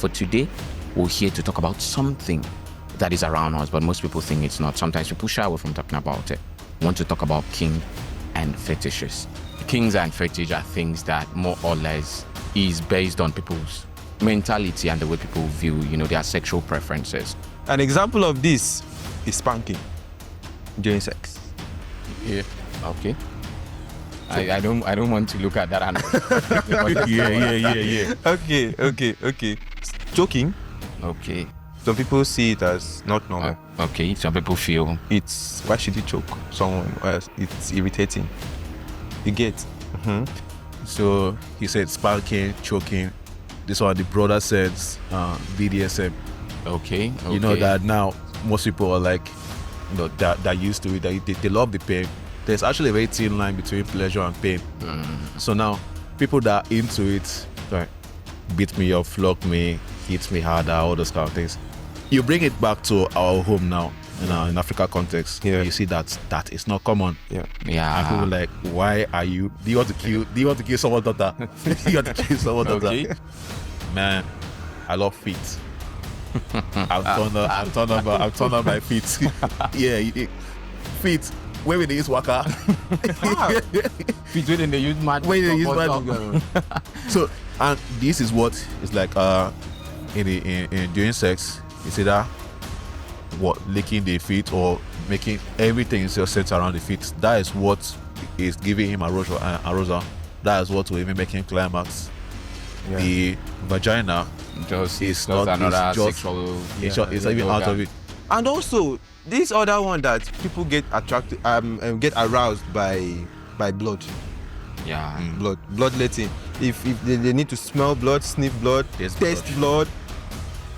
for today, we're here to talk about something that is around us, but most people think it's not. Sometimes people shy away from talking about it. We want to talk about kink and fetishes. Kinks and fetishes are things that more or less is based on people's mentality and the way people view, their sexual preferences. An example of this is spanking during sex. Yeah. Okay. I don't want to look at that. Yeah. Okay. Choking. Okay. Some people see it as not normal. Okay. Some people feel It's why should you choke someone? It's irritating. You get. So he said spanking, choking. This one the broader sense, BDSM. okay. You know that now most people are like, that used to it. They love the pain. There's actually a very thin line between pleasure and pain. So now people that are into it, like beat me up, flog me, hit me harder, all those kind of things. You bring it back to our home now, in Africa context. Yeah. You see that is not common. Yeah. And people like, why are you? Do you want to kill someone's daughter? Do you want to kill someone's daughter? Okay. Man, I love feet. I've turned on my feet. Feet. Where will they use waka? Between the youth man. Where they use waka? So, and this is what is like in during sex. It's either licking the feet or making everything just set around the feet. That is what is giving him arousal. That is what will even make him climax. Yeah. The vagina It's not another it's just, sexual. it's even out of it. And also this other one that people get attracted, get aroused by blood. Yeah. Bloodletting. If they need to smell blood, sniff blood, taste blood.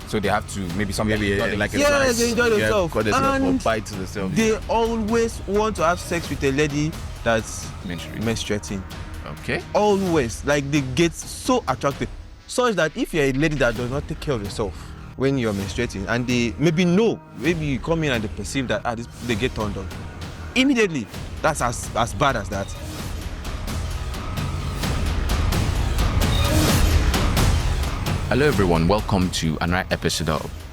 So they have to maybe something Maybe like a Yeah, slice. they enjoy themselves. Cut themselves or And bite themselves. They always want to have sex with a lady that's Menstruating. menstruating. Okay. Always. Like they get so attracted. Such that if you're a lady that does not take care of yourself when you're menstruating and they maybe you come in and they perceive that they get turned on. Immediately, that's as bad as that. Hello everyone, welcome to another episode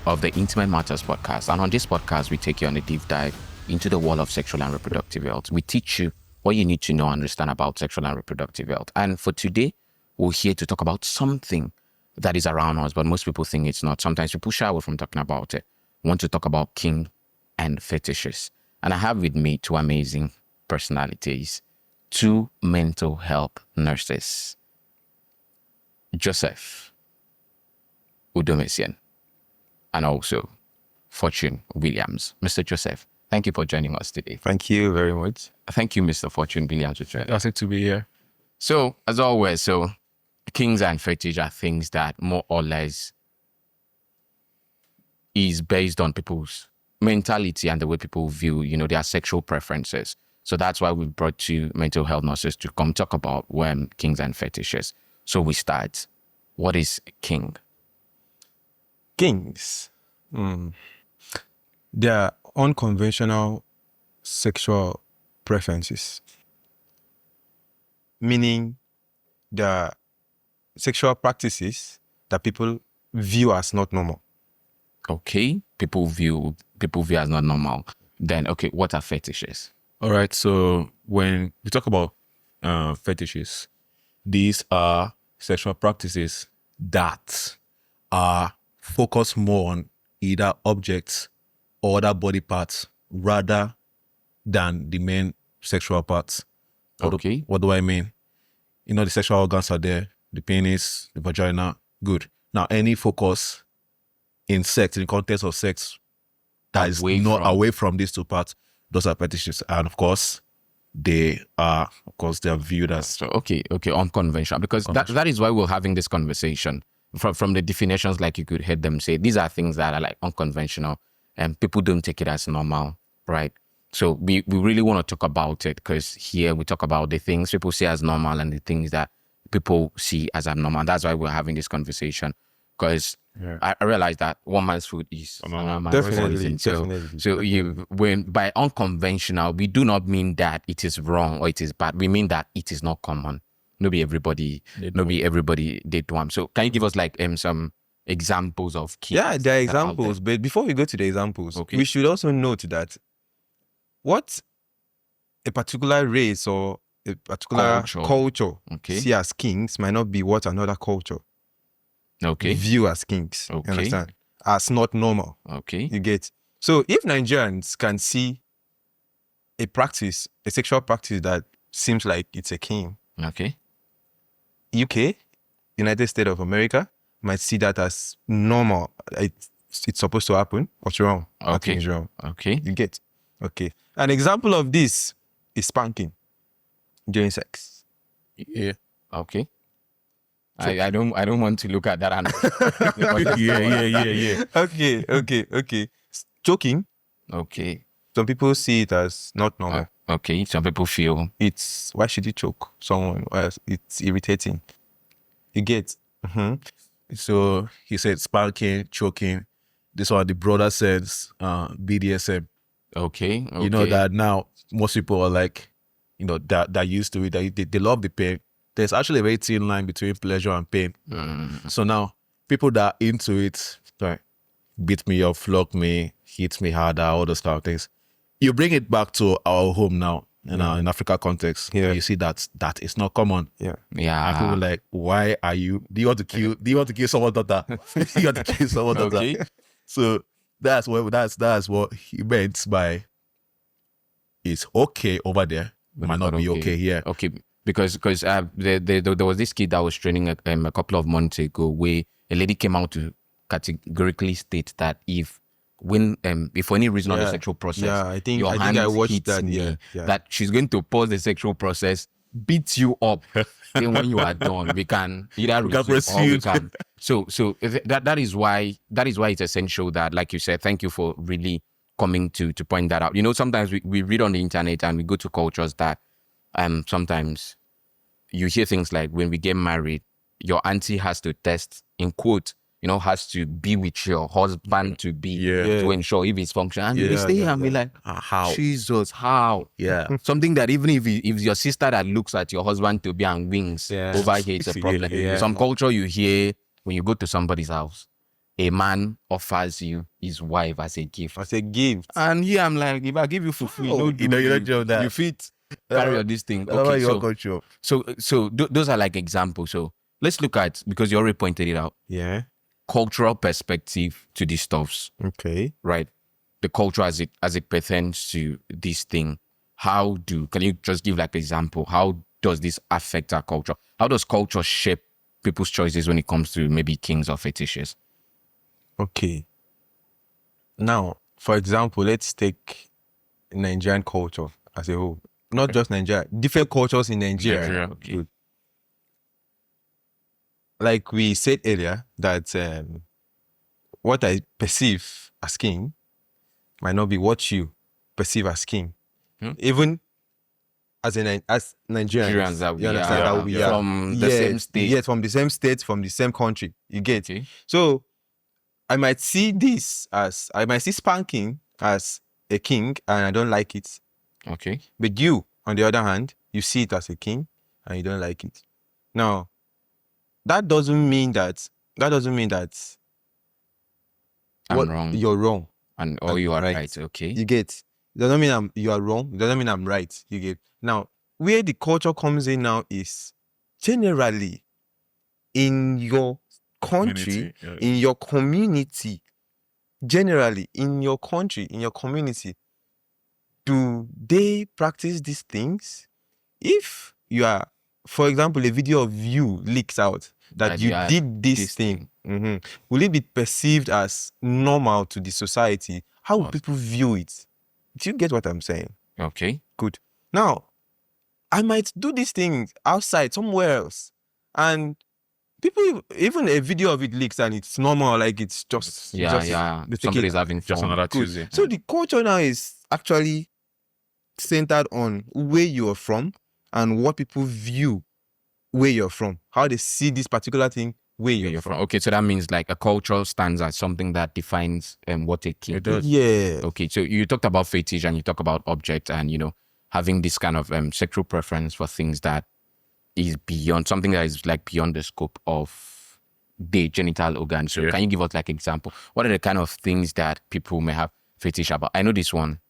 of the Intimate Matters podcast. And on this podcast, we take you on a deep dive into the world of sexual and reproductive health. We teach you what you need to know and understand about sexual and reproductive health. And for today, we're here to talk about something that is around us, but most people think it's not. Sometimes people shy away from talking about it. We want to talk about kink and fetishes. And I have with me two amazing personalities, two mental health nurses, Joseph Udomesian, and also Fortune Williams. Mr. Joseph, thank you for joining us today. Thank you very much. Thank you, Mr. Fortune Williams, for joining us. Glad to be here. So, as always, kinks and fetishes are things that more or less is based on people's mentality and the way people view, their sexual preferences. So that's why we brought two mental health nurses to come talk about kinks and fetishes. So we start. What is kink? Kinks. They are unconventional sexual preferences. Meaning the sexual practices that people view as not normal. Okay, people view as not normal. Then, okay, what are fetishes? All right. So when we talk about fetishes, these are sexual practices that are focused more on either objects or other body parts rather than the main sexual parts. Okay. What do I mean? The sexual organs are there, the penis, the vagina, good. Now, any focus in sex, in the context of sex, that is not away from these two parts, those are fetishes. And of course, they are viewed as... So, okay, unconventional. Because that is why we're having this conversation. From the definitions, like you could hear them say, these are things that are like unconventional and people don't take it as normal, right? So we really want to talk about it because here we talk about the things people see as normal and the things that people see as abnormal. And that's why we're having this conversation because I realize that one man's food is another man's Definitely. So when by unconventional, we do not mean that it is wrong or it is bad. We mean that it is not common. Maybe everybody did one. So can you give us like some examples of kinks? Yeah, there are that out examples, but before we go to the examples, Okay. we should also note that what a particular race or a particular culture Okay. see as kinks might not be what another culture Okay. view as kinks. You Okay. understand? As not normal. Okay. You get? So if Nigerians can see a practice, a sexual practice that seems like it's a kink, Okay. UK, United States of America, might see that as normal. It's supposed to happen. What's wrong? Nothing is wrong. Okay. You get? Okay. An example of this is spanking during sex. Yeah. Okay. I don't want to look at that. Yeah. Okay. Choking. Okay. Some people see it as not normal. Okay. Some people feel It's why should you choke someone? Why it's irritating. You get? So he said spanking, choking. This one, the broader sense, BDSM. okay. You know that now most people are like, that used to it. They love the pain. There's actually a very thin line between pleasure and pain. So now people that are into it, like beat me up, flog me, hit me harder, all those kind of things. You bring it back to our home now in Africa context. Yeah. You see that is not common. Yeah. And people like, why are you? Do you want to kill someone's daughter? You want to kill someone's daughter? Okay. So that's what he meant by it's okay over there, it might not be okay here. Okay, because there was this kid that was training a couple of months ago where a lady came out to categorically state that if for any reason on the sexual process, I think your hand I watched hits that. me, Yeah. that she's going to pause the sexual process, beat you up. Then when you are done, we can either resume or we can. So that is why it's essential that, like you said, thank you for really coming to point that out. Sometimes we read on the internet and we go to cultures that sometimes you hear things like, when we get married, your auntie has to test, in quote, has to be with your husband to be to ensure if it's functioning. And we stay here and be like, How? Jesus, how? Yeah. Something that even if your sister that looks at your husband to be and wings over here, it's a problem. Yeah. Some culture you hear when you go to somebody's house, a man offers you his wife as a gift. As a gift. And here I'm like, if I give you for free, you don't do that. You fit carry on this thing. Okay, Okay, so those are like examples. So let's look at, because you already pointed it out, Yeah. cultural perspective to these stuffs, Okay. right? The culture as it pertains to this thing. Can you just give like an example? How does this affect our culture? How does culture shape people's choices when it comes to maybe kinks or fetishes? Okay. Now, for example, let's take Nigerian culture as a whole. Not just Nigeria, different cultures in Nigeria. Okay. Good. Like we said earlier, that what I perceive as king might not be what you perceive as king. Even as Nigerians, Nigerians that you understand that we are from the same state. Yes, from the same state, from the same country. You get? Okay. So I might see spanking as a king and I don't like it. Okay. But you, on the other hand, you see it as a king and you don't like it. Now, that doesn't mean that I'm wrong. You're wrong. Or you are right. Okay. You get? It doesn't mean you are wrong. It doesn't mean I'm right. You get? Now, where the culture comes in now is generally in your country, in your community, generally in your country, in your community, do they practice these things? If you are, for example, a video of you leaks out that you did this thing, will it be perceived as normal to the society? How will people view it? Do you get what I'm saying? Okay. Good. Now, I might do these things outside somewhere else, and people, even a video of it leaks and it's normal, like it's just somebody's having fun. Just another Good. Tuesday. So the culture now is actually centered on where you are from and what people view where you're from, how they see this particular thing where you're from. Okay, so that means like a culture stands as something that defines what a kink. It does. Yeah. Okay, so you talked about fetish and you talk about object and having this kind of sexual preference for things that is beyond, something that is like beyond the scope of the genital organ. So can you give us like example? What are the kind of things that people may have fetish about? I know this one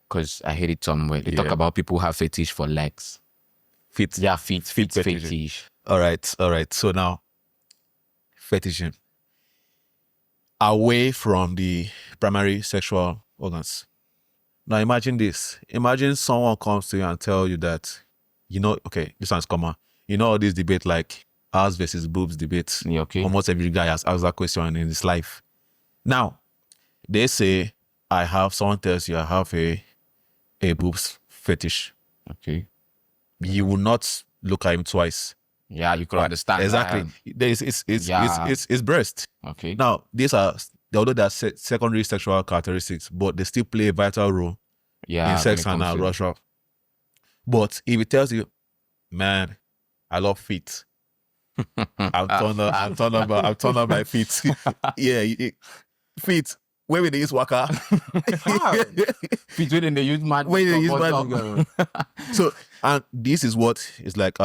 because I heard it somewhere. They talk about people who have fetish for legs. Feet. Yeah, feet fetish. fetish. All right. So now, fetishism. Away from the primary sexual organs. Now imagine this. Imagine someone comes to you and tell you that, okay, this one's common. You know all this debate like ass versus boobs debate. Yeah, okay. Almost every guy has asked that question in his life. Now, they say someone tells you I have a boobs fetish. Okay. You will not look at him twice. Yeah, you could understand. Exactly. It's breast. Okay. Now, although they're secondary sexual characteristics, but they still play a vital role in sex and erosion. But if it tells you, man, I love feet. I'm turned on by feet. Feet. Where will they use waka? Feet when they use mad. When they use mad. So, and this is what is like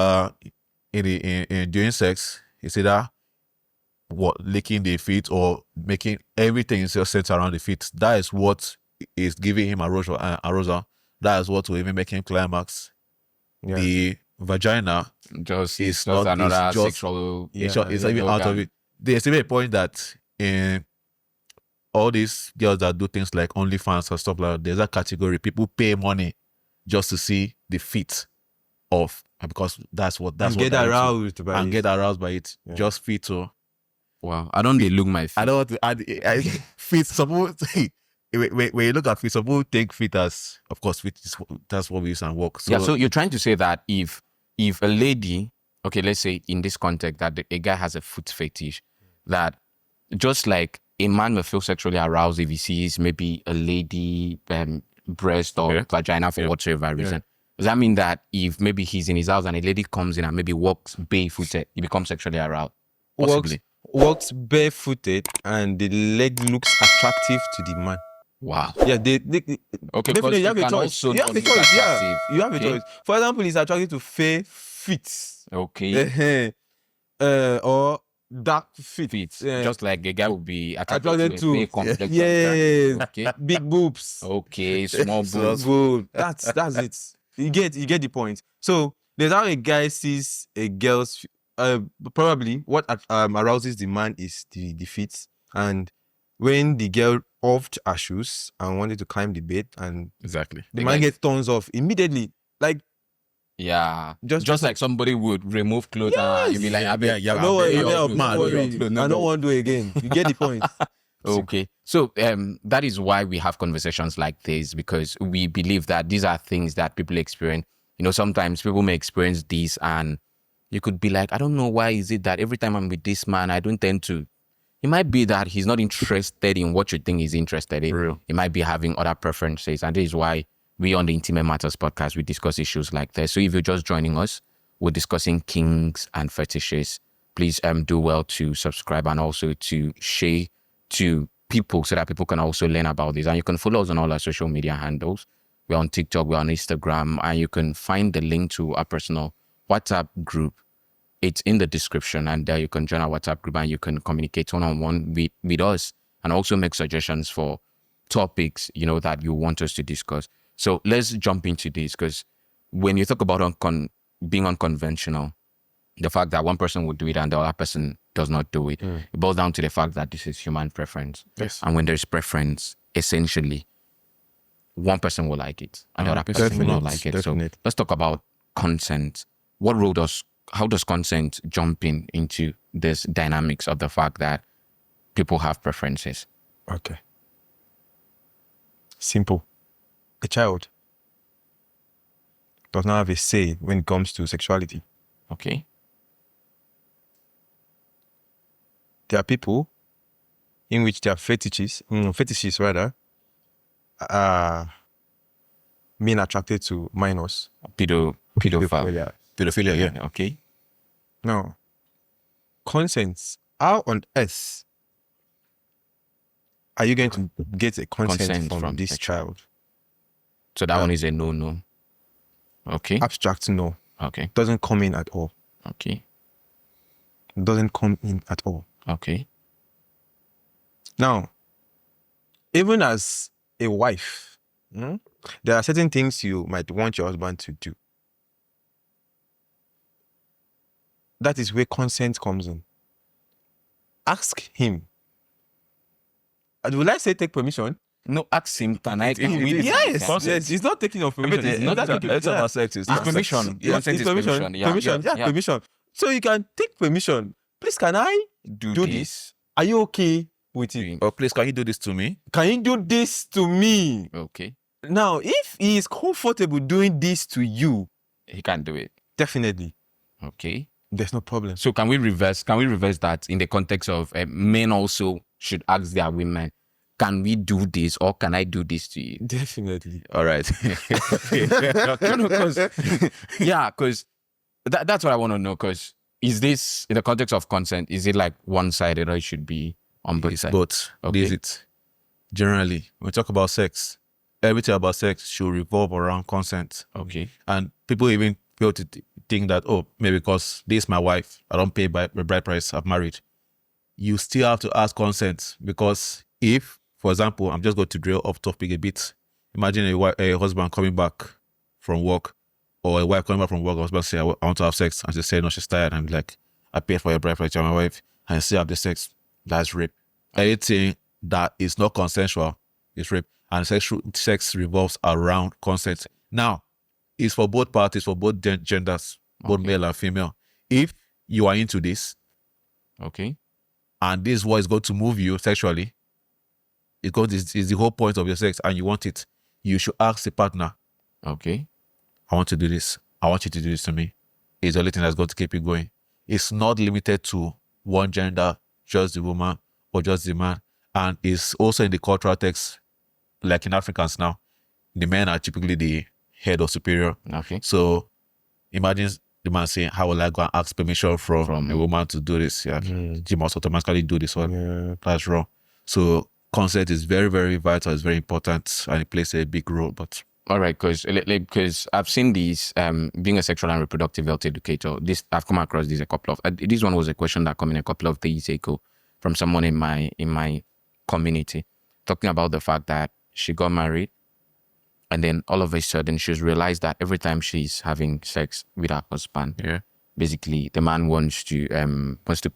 in during sex, it's either licking the feet or making everything is just centered around the feet. That is what is giving him arousal. That is what will even make him climax. Yeah. The vagina is not another sexual. It's even out of it. There's even a point that in all these girls that do things like OnlyFans and stuff like that, there's a category people pay money just to see the feet of, because that's what get aroused by it. Get aroused by it. Yeah. Just feet. So wow, I don't look my feet. I don't want to add feet. Suppose when you look at feet, suppose take feet as, of course, feet is, that's what we use and walk. So, yeah. So you're trying to say that if a lady, okay, let's say in this context that a guy has a foot fetish, that just like a man will feel sexually aroused if he sees maybe a lady breast or vagina for whatever reason. Does that mean that if maybe he's in his house and a lady comes in and maybe walks barefooted, he becomes sexually aroused? Possibly. Walks barefooted and the leg looks attractive to the man. Wow. Yeah, they okay, definitely you have a choice. You have a choice. Yeah, you have a choice. For example, he's attracted to fair feet. Okay. Or dark feet. Just like a guy would be attracted to a complex. Yeah. Okay. Big boobs. Okay, small boobs. Good. That's it. You get the point. So there's how a guy sees a girl's probably what arouses the man is the feet, and when the girl offed her shoes and wanted to climb the bed, and exactly the man gets turns off immediately, like just like somebody would remove clothes and you'd be like, I don't want to do it again. You get the point. Okay. So that is why we have conversations like this, because we believe that these are things that people experience. You know, sometimes people may experience this and you could be like, I don't know why is it that every time I'm with this man, I don't tend to. It might be that he's not interested in what you think he's interested in. Real. He might be having other preferences. And this is why we on the Intimate Matters podcast, we discuss issues like this. So if you're just joining us, we're discussing kinks and fetishes. Please do well to subscribe and also to share to people so that people can also learn about this. And you can follow us on all our social media handles. We're on TikTok, we're on Instagram, and you can find the link to our personal WhatsApp group. It's in the description, and there you can join our WhatsApp group and you can communicate one-on-one with us and also make suggestions for topics, you know, that you want us to discuss. So let's jump into this, because when you talk about being unconventional, the fact that one person would do it and the other person does not do it, it boils down to the fact that this is human preference. Yes. And when there's preference, essentially, one person will like it and the other person will not like it. Definitely. So let's talk about consent. How does consent jump into this dynamics of the fact that people have preferences? Okay. Simple. A child does not have a say when it comes to sexuality. Okay. There are people in which their fetishes are being attracted to minors. Pedophilia. Pedophilia, yeah. Okay. Now, consent. How on earth are you going to get a consent from this child? So that one is a no. Okay. Abstract no. Okay. Doesn't come in at all. Okay. doesn't come in at all. Okay. Now, even as a wife, there are certain things you might want your husband to do. That is where consent comes in. Ask him. Would I say take permission? No, ask him. Can I? It is. Yes, Consent. yes. It's not taking of permission. Everything, It's not taking. it's about sex. It's It's permission. Yeah. Consent is permission. Yeah, permission. yeah, Yeah, permission. So you can take permission. Please, can I Do do this. this? Are you okay with it? Doing- Oh, please, can you do this to me? Can you do this to me? Okay. Now, if he is comfortable doing this to you, He can do it. definitely, Okay. there's no problem. So can we reverse that in the context of men also should ask their women, can we do this or can I do this to you? Definitely. All right. Because that's what I want to know. Because is this in the context of consent? Is it like one-sided or it should be on both sides? But Okay. this is it. Generally, when we talk about sex, everything about sex should revolve around consent. Okay. And people even feel to think that, oh, maybe because this is my wife, I don't pay by bride price, I'm married. You still have to ask consent, because if, for example, I'm just going to drill off topic a bit. Imagine a husband coming back from work, or a wife coming back from work, husband say, I want to have sex, and she say, no, she's tired. I'm like, I paid for your bride price, you're my wife, and still have the sex. That's rape. Anything that is not consensual is rape. And sex revolves around consent. Now, it's for both parties, for both genders, both Okay. male and female. If you are into this, Okay. and this is what is going to move you sexually, it's the whole point of your sex, and you want it, you should ask the partner, Okay. I want to do this. I want you to do this to me. It's the only thing that's going to keep you going. It's not limited to one gender, just the woman or just the man. And it's also in the cultural text, like in Africans now, the men are typically the head or superior. Okay. So imagine the man saying, how will I go and ask permission from a woman to do this? Yeah, she must automatically do this one. Yeah. That's wrong. So consent is very, very vital. It's very important, and it plays a big role. But All right, because I've seen these, being a sexual and reproductive health educator, I've come across this a couple of, this one was a question that came in a couple of days ago from someone in my community, talking about the fact that she got married and then all of a sudden she's realized that every time she's having sex with her husband, yeah, basically the man wants to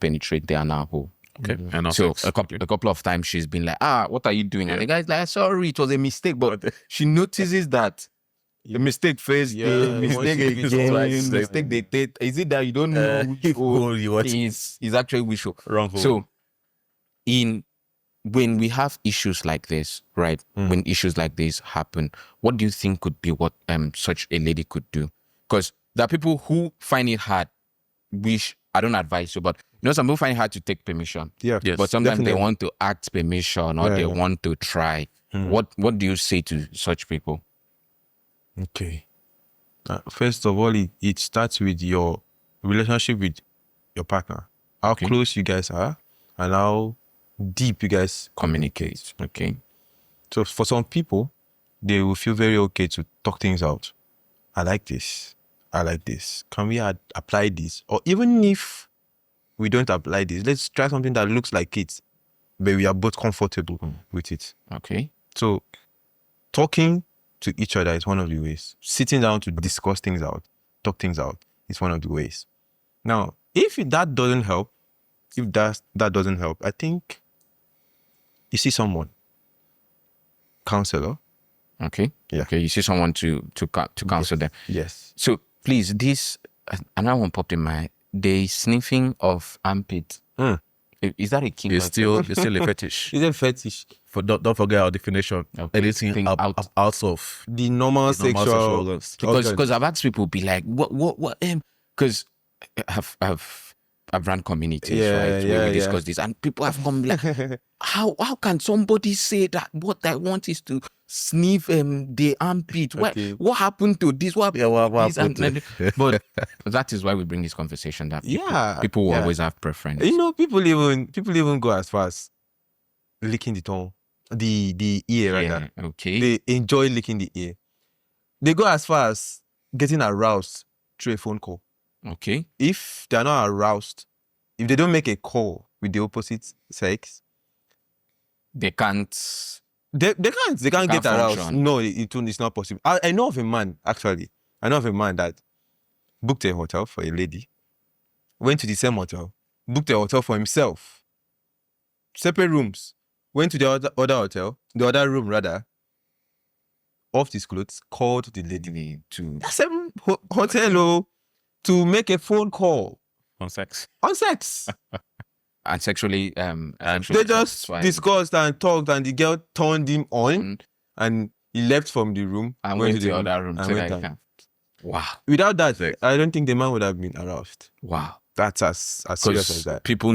penetrate the anal hole. okay. And now So sex. a couple of times she's been like, what are you doing? And the guy's like, sorry, it was a mistake. But she notices that the mistake first, Yeah, the once mistake you do it again, twice, mistake they take. Is it that you don't know which hole you what? is actually which hole? Wrong hole. So when we have issues like this, right? When issues like this happen, what do you think could be what such a lady could do? Because there are people who find it hard, which I don't advise you, but some people find it hard to take permission. Yeah. Yes. But sometimes they definitely. want to ask permission or they want to try. What do you say to such people? Okay. First of all, it starts with your relationship with your partner. How Okay. close you guys are and how deep you guys Communicate. Okay. So for some people, they will feel very okay to talk things out. I like this. I like this. Can we apply this? Or even if we don't apply this, let's try something that looks like it, but we are both comfortable with it. Okay. So talking to each other is one of the ways. Sitting down to discuss things out, talk things out is one of the ways. Now, if that doesn't help, that doesn't help, I think you see someone, counselor. Okay. Yeah. Okay. You see someone to counsel them. Yes. So please, this another one popped in my. The sniffing of armpit. Is that a kink? It's still a fetish. It's a fetish. Don't forget our definition. Okay. Anything Thing out of The normal the normal sexual organs. because I've asked people be like, what because I've run communities, right, where we discuss this, and people have come like, how can somebody say that what I want is to sniff the armpit? Okay. What happened to this? What this happened to- but that is why we bring this conversation, that people will always have preference. people even go as far as licking the tongue, the ear, rather. Okay. They enjoy licking the ear. They go as far as getting aroused through a phone call. Okay. If they are not aroused if they don't make a call with the opposite sex, They can't. they can't can't get aroused. function. No, it's not possible. I know of a man, actually. I know of a man that booked a hotel for a lady, went to the same hotel, booked a hotel for himself, separate rooms, went to the other hotel, the other room rather, off his clothes, called the lady To that same hotel to make a phone call On sex. on sex. and sexually They just discussed and talked, and the girl turned him on, and he left from the room and went to the other room. and So went that he down. can. Wow. Without that, I don't think the man would have been aroused. Wow. That's as serious as that. People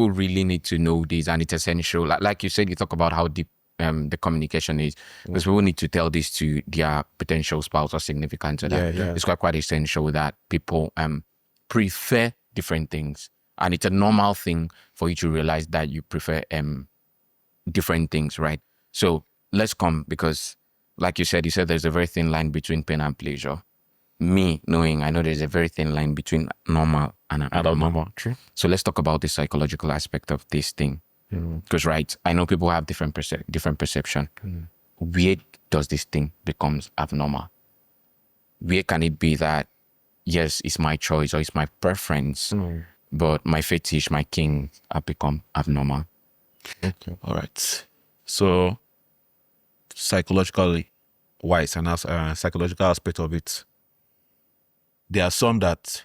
really need to know this, and it's essential. Like you said, you talk about how deep the communication is, because people need to tell this to their potential spouse or significant other. Yeah. It's quite essential that people prefer different things, and it's a normal thing for you to realize that you prefer different things, right? So let's come, because like you said there's a very thin line between pain and pleasure. Me knowing, I know there's a very thin line between normal and abnormal. True. So let's talk about the psychological aspect of this thing. Because right, I know people have different perception. Where does this thing becomes abnormal? Where can it be that, yes, it's my choice or it's my preference, but my fetish, my king have become abnormal? Okay. All right. So, psychologically wise and psychological aspect of it, there are some that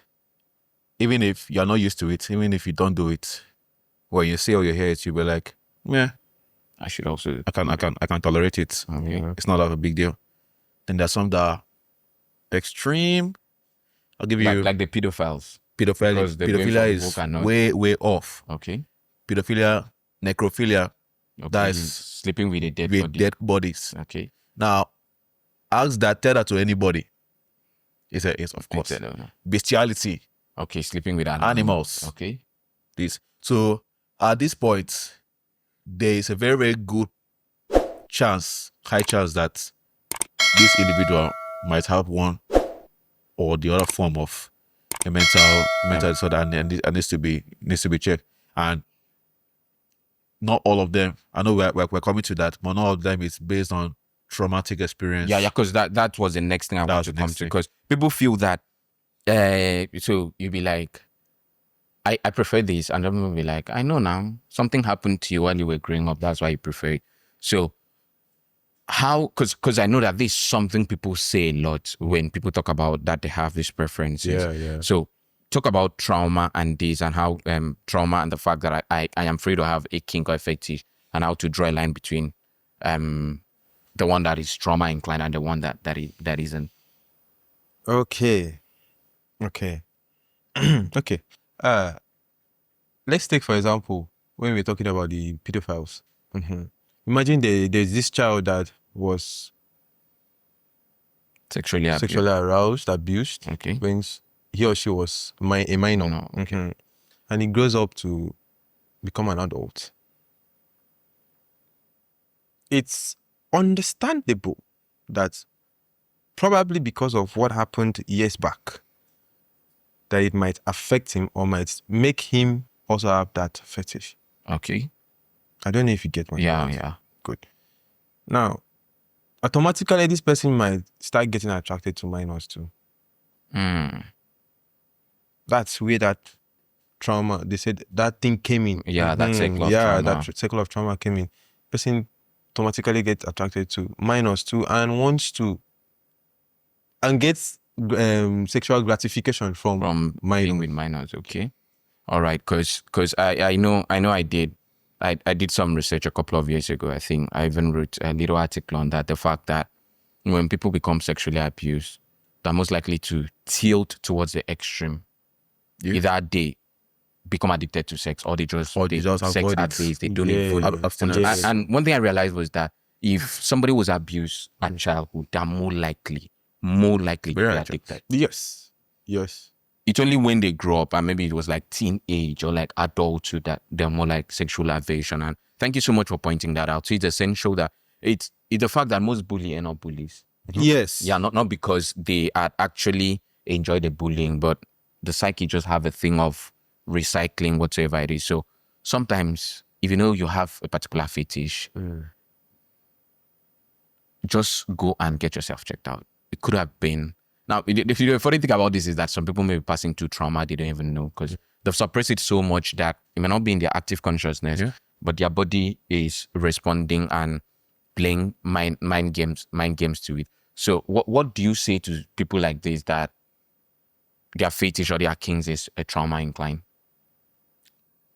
even if you're not used to it, even if you don't do it, when you see or you hear it, you'll be like, yeah, I should also. I can tolerate it. Okay. It's not a big deal. Then there's some that are extreme. I'll give you Like the pedophiles. pedophilia. because they're going Pedophilia from is woke and not- way off. Okay. Pedophilia, necrophilia, Okay. that is sleeping with a dead with body. dead bodies. Okay. Now, ask that, tell that to anybody. It's of course bestiality, Okay, sleeping with animals. Okay. This. So at this point, there is a very, very good high chance that this individual might have one or the other form of a mental disorder, and needs to be checked. And not all of them. I know we're coming to that, but not all of them is based on traumatic experience. Yeah, because that was the next thing I That want was to the come next to. thing. Because people feel that, so you'll be like, I prefer this, and then will be like, I know now something happened to you while you were growing up. That's why you prefer it. So how? Because I know that this is something people say a lot when people talk about that they have these preferences. Yeah. So talk about trauma and this, and how trauma and the fact that I am free to have a kink or a fetish, and how to draw a line between the one that is trauma inclined and the one that isn't. Okay. Okay. Let's take, for example, when we're talking about the pedophiles. Imagine there's this child that was Sexually aroused, abused, Okay. when he or she was a minor. No, okay. And he grows up to become an adult. It's understandable that probably because of what happened years back, that it might affect him or might make him also have that fetish. Okay. I don't know if you get my point. Yeah. Good. Now, automatically this person might start getting attracted to minors too. That's where that trauma, they said that thing came in. Yeah, that cycle of yeah, trauma. that cycle of trauma came in. Person automatically gets attracted to minors too, and wants to, and gets sexual gratification from From minors. being with minors. Okay. All right. Because I know I did. I did some research a couple of years ago. I think I even wrote a little article on that. The fact that when people become sexually abused, they're most likely to tilt towards the extreme. Yeah. Either they become addicted to sex, or they just Or they just sex avoid at it. base. They don't Yeah. even. Abstinence. And one thing I realized was that if somebody was abused at childhood, they're more likely to Very be likely. addicted. Yes. It's only when they grow up and maybe it was like teenage or like adulthood that they're more like sexual aversion. And thank you so much for pointing that out. So it's essential that it's the fact that most bullies are not bullies. Yes. Yeah, not because they actually enjoy the bullying, but the psyche just have a thing of recycling, whatsoever it is. So sometimes, if you know you have a particular fetish, just go and get yourself checked out. It could have been. Now, the funny thing about this is that some people may be passing through trauma they don't even know because they've suppressed it so much that it may not be in their active consciousness, but their body is responding and playing mind games to it. So what do you say to people like this that their fetish or their kinks is a trauma incline?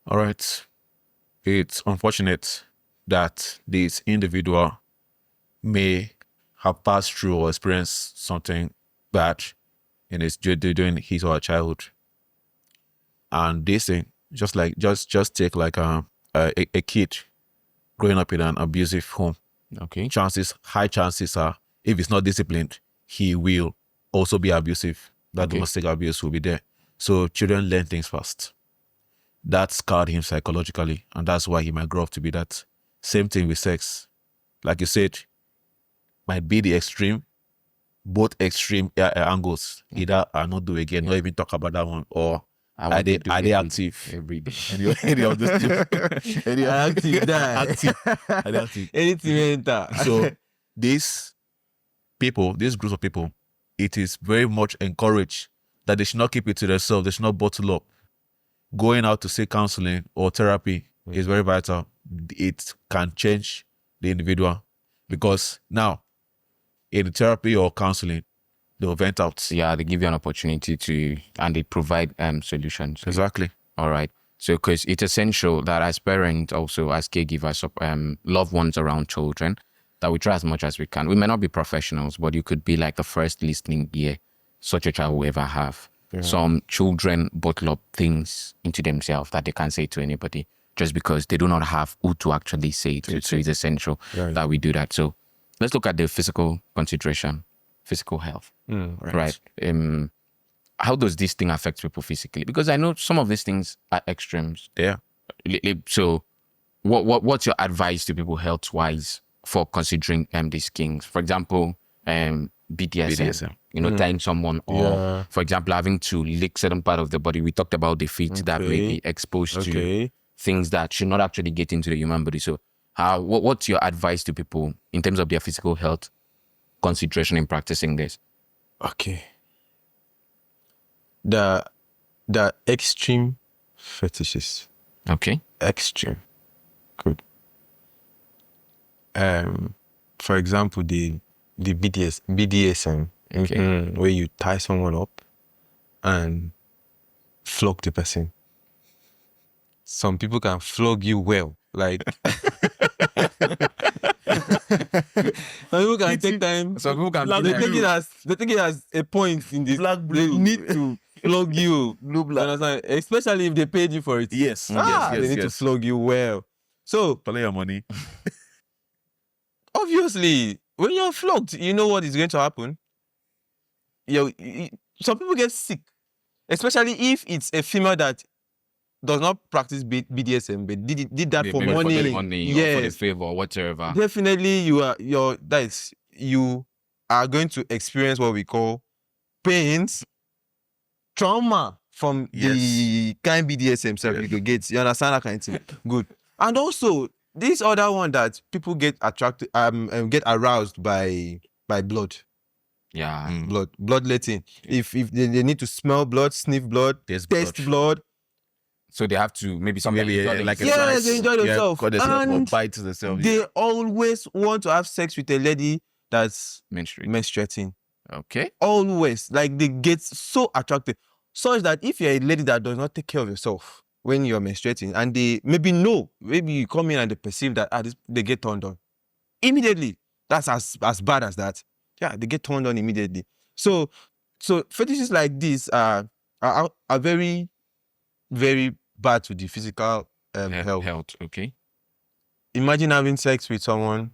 All right. It's unfortunate that this individual may have passed through or experienced something bad in his during his or her childhood. And this thing, just take like a kid growing up in an abusive home. Okay. High chances are, if he's not disciplined, he will also be abusive. That domestic abuse will be there. So children learn things fast. That scarred him psychologically, and that's why he might grow up to be that. Same thing with sex. Like you said, might be the extreme, both extreme angles. Either I not do again, not even talk about that one, or are they active every day? any of those two? Any Active, die. active. Anything enter. So these groups of people, it is very much encouraged that they should not keep it to themselves. They should not bottle up. Going out to seek counseling or therapy is very vital. It can change the individual because now in therapy or counseling, they'll vent out. Yeah, they give you an opportunity to, and they provide solutions. Exactly. All right. So, because it's essential that as parents, also as caregivers, loved ones around children, that we try as much as we can. We may not be professionals, but you could be like the first listening ear such a child will ever have. Yeah. Some children bottle up things into themselves that they can't say to anybody just because they do not have who to actually say it to. So it's essential that we do that. So let's look at the physical consideration, physical health. Right. How does this thing affect people physically? Because I know some of these things are extremes. Yeah. So what's your advice to people health-wise for considering these kinks? For example, BDSM. Tying someone, or for example, having to lick certain part of the body. We talked about the feet that may be exposed to things that should not actually get into the human body. So what's your advice to people in terms of their physical health consideration in practicing this? Okay. The extreme fetishes. Okay. Extreme. Good. For example, the BDSM, where you tie someone up and flog the person. Some people can flog you well, like some people can take time. Some people can. They take it as a point in this. They need to flog you. You understand? Especially if they paid you for it. Yes. They need to flog you well. So play your money. Obviously, when you're flogged, you know what is going to happen. Some people get sick, especially if it's a female that does not practice BDSM, but did that for money. For the money, or for the favor, or whatever. Definitely, you are going to experience what we call pains, trauma from the kind BDSM stuff you could get. You understand that kind of thing? Good. And also, this other one that people get attracted, get aroused by blood. Yeah. Bloodletting. If they need to smell blood, sniff blood, taste blood. So they have to maybe something they enjoy themselves. And bite themselves. They always want to have sex with a lady that's menstruating. Okay. Always. Like they get so attracted. Such that if you're a lady that does not take care of yourself when you're menstruating, and they maybe you come in and they perceive that they get turned on. Immediately. That's as bad as that. Yeah, they get turned on immediately. So fetishes like this are very, very bad to the physical health. Okay. Imagine having sex with someone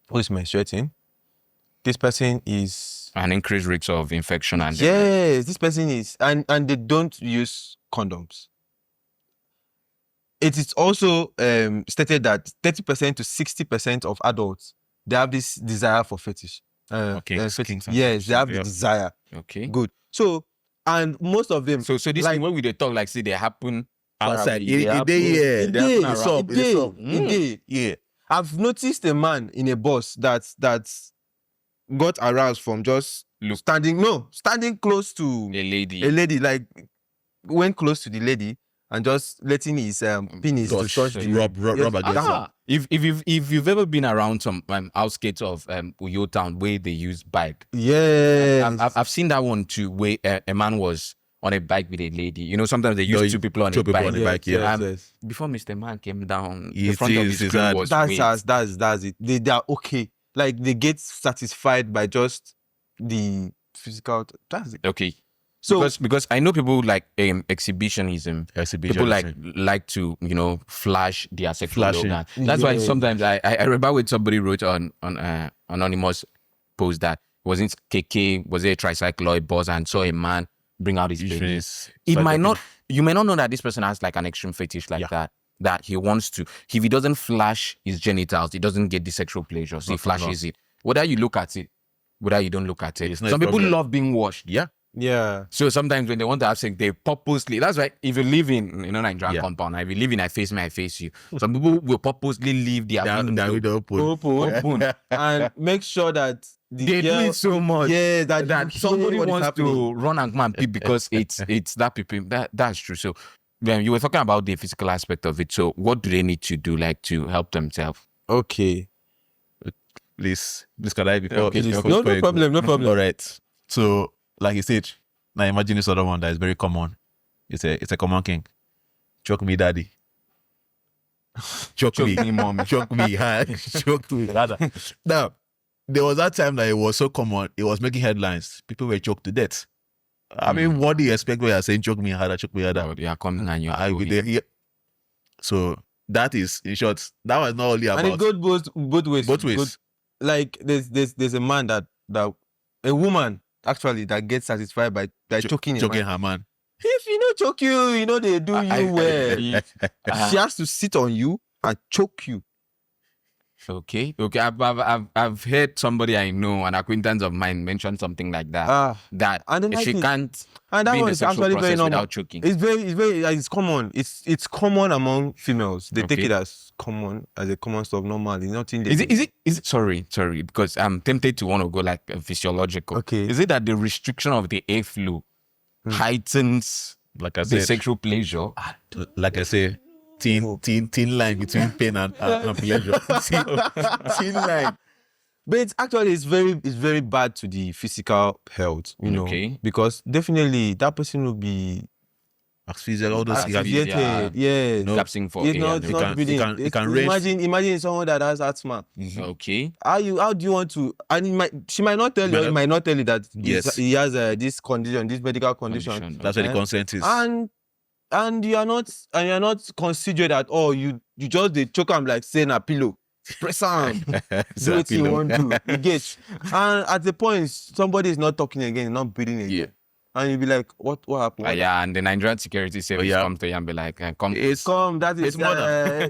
who is menstruating. This person is an increased risk of infection and this person is and they don't use condoms. It is also stated that 30% to 60% of adults, they have this desire for fetish. Yes, they have the desire. Okay. Good. So, and most of them. So this thing when we talk, like, say they happen outside. They It day here. It They dey. happen around. It dey. It's up. It dey. Yeah. I've noticed a man in a bus that got aroused from just Look. standing close to a lady. a lady, like went close to the lady and just letting his penis to touch the rub against her. If you've ever been around some outskirts of Uyo town where they use bike, Yeah. I've seen that one too, where a man was on a bike with a lady. You know, sometimes they use two people on a bike. Yes. Before Mr. Man came down, the It front of is, his it's screen hard. was That's it. They are okay. Like they get satisfied by just the physical. That's it. okay. So Because I know people like exhibitionism. People like to flash their sexual organ. That's why sometimes I remember when somebody wrote on anonymous post that wasn't KK, was it a tricycloid bus, and saw a man bring out his penis. You may not know that this person has like an extreme fetish like that he wants to. If he doesn't flash his genitals, he doesn't get the sexual pleasure. So he flashes it. Whether you look at it, whether you don't look at it. Some people love being washed. yeah. So sometimes when they want to have sex, they purposely. That's why if you live in Nigerian compound, if you live in I face me, I face you. Some people will purposely leave their window open and make sure that they do it so much. Yeah, that somebody wants to run and come and pee because it's that people. That's true. So when you were talking about the physical aspect of it, so what do they need to do like to help themselves? Okay. Please can I before? Okay, No problem. All right. So like you said, now imagine this other one that is very common. It's a common kink. Choke me, daddy. Choke me, mommy. Choke me, choke me, rather. Now, there was that time that it was so common. It was making headlines. People were choked to death. I mean, what do you expect when you're saying choke me harder, choke me harder? Oh, you are coming and you I will there. Yeah. So that is, in short, that was not only about. And it goes both ways. Both ways. Like there's a man that a woman actually that gets satisfied by choking her man. If choke you, they do you well. She has to sit on you and choke you. Okay. I've heard somebody I know, an acquaintance of mine, mention something like that. That she can't. And that be in one the is sexual actually very process normal. without choking. It's common. It's common among females. They take it as common, as a common stuff. Normal. It's nothing. Is it? Sorry, because I'm tempted to want to go like physiological. Okay. Is it that the restriction of the airflow heightens, like I said, the sexual pleasure? Like I say, thin line between pain and pleasure. thin line. But it's very bad to the physical health, because definitely that person will be asphyxiated, all those asphyxiated, collapsing for it can range. Imagine someone that has asthma. Okay. How do you want to? And she might not tell you. He might not tell you that he has this condition, this medical condition. That's where the consent is. And you are not considered at all. You just they choke him like saying a pillow. Press on. Do what you want to. You get. And at the point somebody is not talking again, not breathing again. Yeah. And you'll be like, what happened? And the Nigerian security service comes to you and be like, come. That is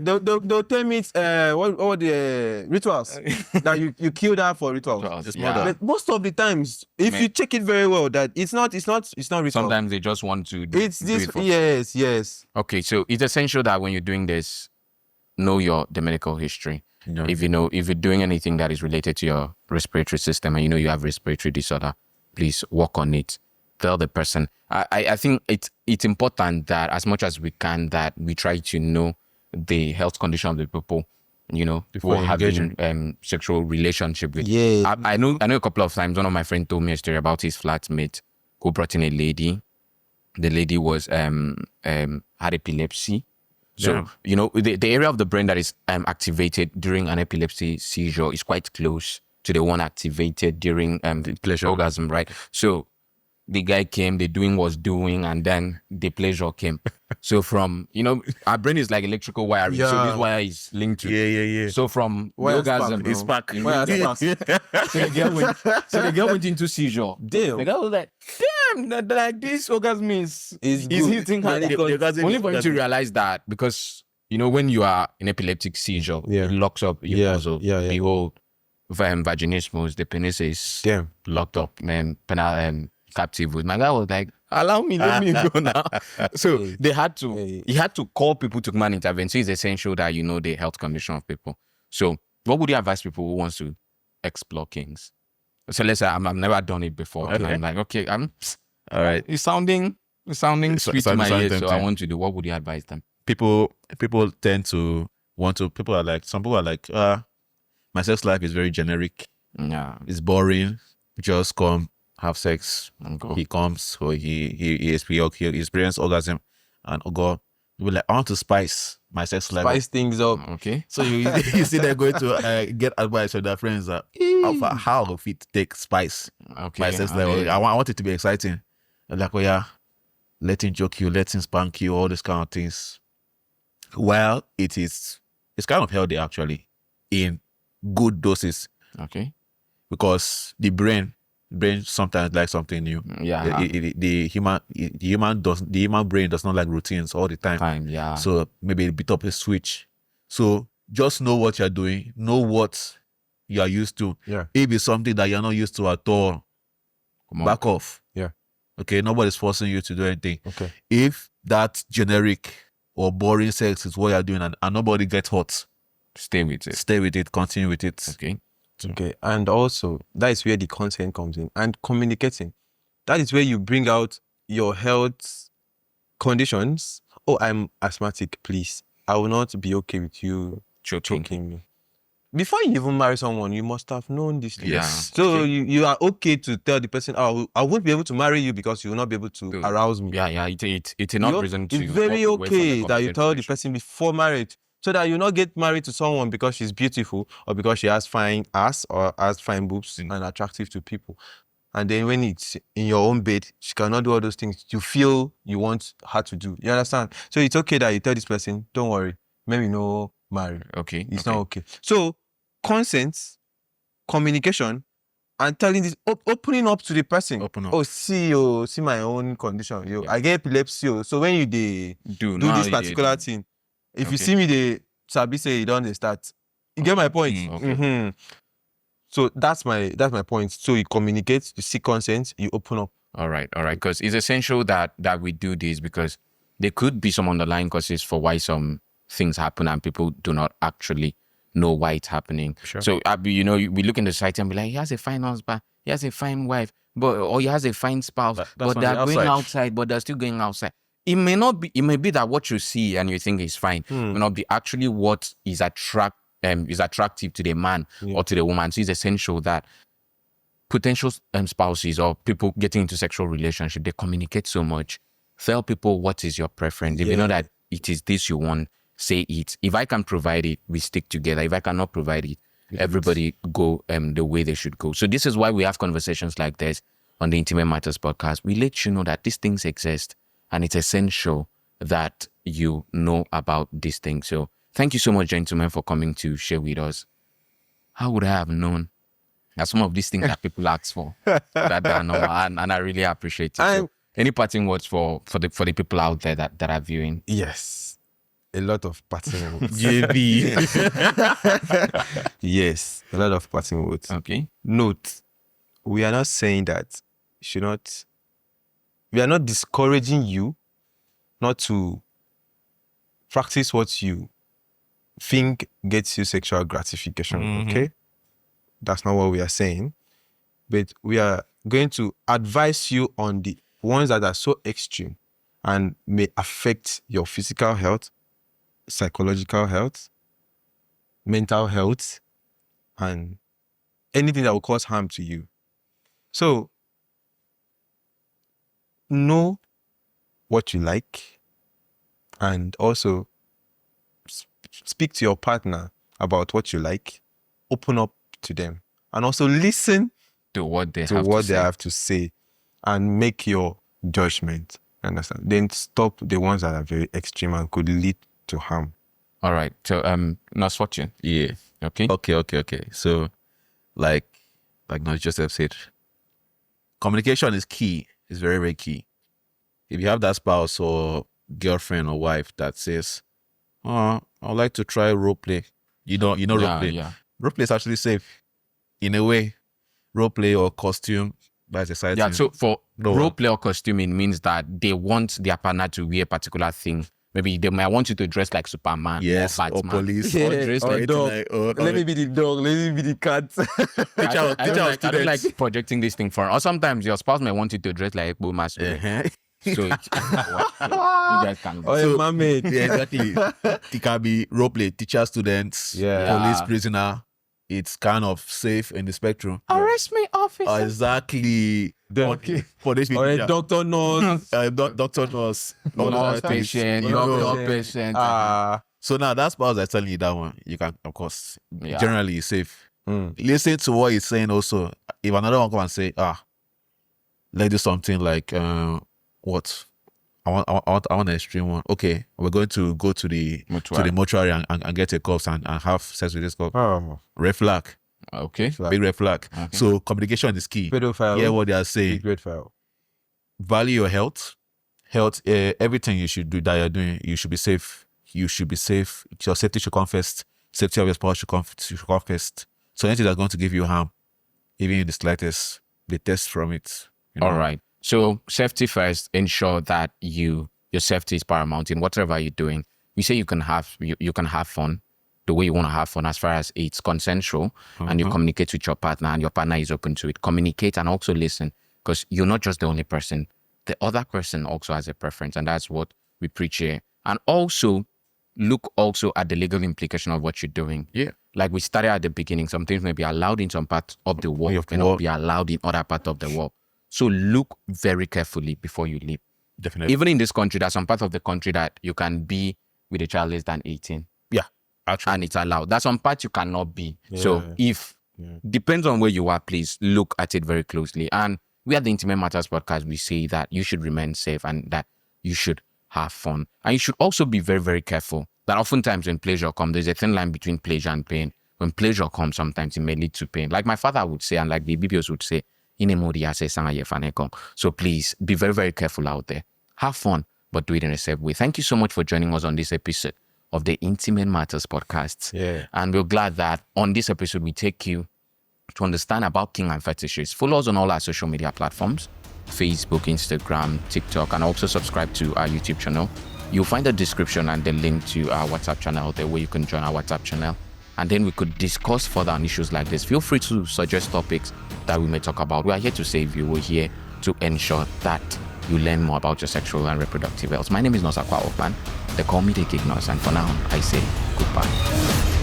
they'll tell me it's what the rituals that you kill that for rituals. But most of the times, if you check it very well, that it's not ritual. Sometimes they just want to do it. Yes. Okay, so it's essential that when you're doing this, know the medical history. If you're doing anything that is related to your respiratory system and you have respiratory disorder, please work on it. Tell the person. I think it's important that as much as we can, that we try to know the health condition of the people, before having sexual relationship with. Yeah. I know a couple of times one of my friends told me a story about his flatmate who brought in a lady. The lady was had epilepsy. So, the area of the brain that is activated during an epilepsy seizure is quite close to the one activated during the pleasure orgasm, right? So the guy came, the doing was doing, and then the pleasure came. So from, our brain is like electrical wiring. So this wire is linked to. Yeah. So from the orgasm, it's back. So the girl went into seizure. Damn. The guy was like, damn, like this orgasm is hitting her. Only for you to realize that, because, when you are in epileptic seizure, it locks up your muscle. The whole vaginismus, the penis is locked up, penile captive with. My guy was like, allow me, let me go now. So they had to, he had to call people to come and intervene. So it's essential that you know the health condition of people. So what would you advise people who wants to explore kinks? So let's say I've never done it before. And I'm like, okay, All right. it's sounding sweet to my ears. So I tempting. want to do. What would you advise them? People tend to want to. Some people are like, my sex life is very generic. Yeah. It's boring. Just come have sex. And go. He comes, so he experience orgasm, and God, we're like, I want to spice my sex life. Spice things up. Okay. So you see they're going to get advice from their friends that how if it take spice Okay. my sex life. I want it to be exciting. And like, oh yeah, let him joke you, let him spank you, all these kind of things. Well, it's kind of healthy actually in good doses, Okay. because the brain sometimes likes something new. Yeah. The human brain does not like routines all the time. Yeah. So maybe a bit of a switch. So just know what you're doing, know what you are used to. Yeah. If it's something that you're not used to at all, Come on. back off. Yeah. Okay, nobody's forcing you to do anything. Okay. If that generic or boring sex is what you're doing and nobody gets hot, Stay with it. stay with it, continue with it. Okay. Okay. And also, that is where the consent comes in. And communicating. That is where you bring out your health conditions. Oh, I'm asthmatic, please. I will not be okay with you choking me. Before you even marry someone, you must have known this thing. Yeah. So you are okay to tell the person, oh, I won't be able to marry you because you will not be able to arouse me. Yeah. It's enough reason to. It's very walk away from okay the that you tell the conversation. person before marriage, so that you not get married to someone because she's beautiful or because she has fine ass or has fine boobs and attractive to people. And then when it's in your own bed, she cannot do all those things you feel you want her to do. You understand? So it's okay that you tell this person, don't worry, maybe no marry. Okay. It's not okay. So consent, communication, and telling this, opening up to the person. Open up. Oh, see my own condition. I get epilepsy. So when you do this particular thing, if you see me, they sabi say you don't start. You get my point? Okay. Mm-hmm. So that's my point. So you communicate, you seek consent, you open up. All right. Because it's essential that we do this, because there could be some underlying causes for why some things happen and people do not actually know why it's happening. Sure. So we look in the society and be like, he has a fine husband, he has a fine wife, or he has a fine spouse, but on they're the going outside. outside, but they're still going outside. It may be that what you see and you think is fine may not be actually what is attractive to the man or to the woman. So it's essential that potential spouses or people getting into sexual relationship, they communicate so much. Tell people what is your preference. If you know that it is this you want, say it. If I can provide it, we stick together. If I cannot provide it, everybody go the way they should go. So this is why we have conversations like this on the Intimate Matters podcast. We let you know that these things exist and it's essential that you know about these things. So thank you so much, gentlemen, for coming to share with us. How would I have known that some of these things that people ask for that are normal? And I really appreciate it. So any parting words for the people out there that are viewing? Yes. A lot of parting words. JB. Yes, a lot of parting words. Okay. Note, we are not saying that we are not discouraging you not to practice what you think gets you sexual gratification, okay? That's not what we are saying. But we are going to advise you on the ones that are so extreme and may affect your physical health, psychological health, mental health, and anything that will cause harm to you. So, know what you like and also speak to your partner about what you like. Open up to them and also listen To what they have to say and make your judgment. Understand? Then stop the ones that are very extreme and could lead to harm. All right. So Nurse Fortune. Yeah. Okay. Okay. So, like Nurse Joseph said, communication is key. It's very, very key. If you have that spouse or girlfriend or wife that says, "Oh, I'd like to try role play," you know role play. Yeah. Role play is actually safe in a way. Role play or costume That's exciting. Yeah, so for No. role play or costuming means that they want their partner to wear a particular thing. Maybe they might want you to dress like Superman Yes, or or Batman. police. Or dress or like dog. like, Let me be the dog. Let me be the cat. I don't like projecting this thing for. Or sometimes your spouse may want you to dress like Ekbo Master. Uh-huh. So you guys can. Or a mermaid. Yeah, exactly. It can be role play, teacher, students, Yeah. police, prisoner. It's kind of safe in the spectrum. Arrest me, officer. Exactly. Okay. For this Or a doctor, nurse. doctor, nurse, Nurse, patient, doctor, patient. So now that's why I was telling you that one. You can, of course, Yeah. generally it's safe. Mm. Listen to what he's saying also. If another one come and say, let's do something like, what? I want an extreme one. Okay, we're going to go to the mortuary and get a corpse and have sex with this corpse. Oh. Red flag. Okay. Big red flag. Okay. So communication is key. Pedophile. Hear what they are saying. Great file. Value your health. Everything you should do that you're doing, you should be safe. You should be safe. Your safety should come first. Safety of your spouse should come first. So anything that's going to give you harm, even in the slightest, they test from it. You know? All right. So safety first. Ensure that your safety is paramount in whatever you're doing. You say you can have fun the way you want to have fun, as far as it's consensual, and you communicate with your partner, and your partner is open to it. Communicate and also listen, because you're not just the only person. The other person also has a preference, and that's what we preach here. And also look also at the legal implication of what you're doing. Yeah. Like we started at the beginning, some things may be allowed in some parts of the world, may not be allowed in other parts of the world. So look very carefully before you leave. Definitely. Even in this country, there's some parts of the country that you can be with a child less than 18. Yeah. Actually. And it's allowed. There's some parts you cannot be. Yeah. So depends on where you are, please look at it very closely. And we at the Intimate Matters podcast, we say that you should remain safe and that you should have fun. And you should also be very, very careful that oftentimes when pleasure comes, there's a thin line between pleasure and pain. When pleasure comes, sometimes it may lead to pain. Like my father would say, and like the BBOs would say, so please be very, very careful out there. Have fun, but do it in a safe way. Thank you so much for joining us on this episode of the Intimate Matters podcast. Yeah. And we're glad that on this episode, we take you to understand about Kinks and Fetishes. Follow us on all our social media platforms, Facebook, Instagram, TikTok, and also subscribe to our YouTube channel. You'll find the description and the link to our WhatsApp channel there where you can join our WhatsApp channel. And then we could discuss further on issues like this. Feel free to suggest topics that we may talk about. We are here to save you. We're here to ensure that you learn more about your sexual and reproductive health. My name is Akwaowo Akpan. They call me the Gig Nurse. And for now, I say goodbye.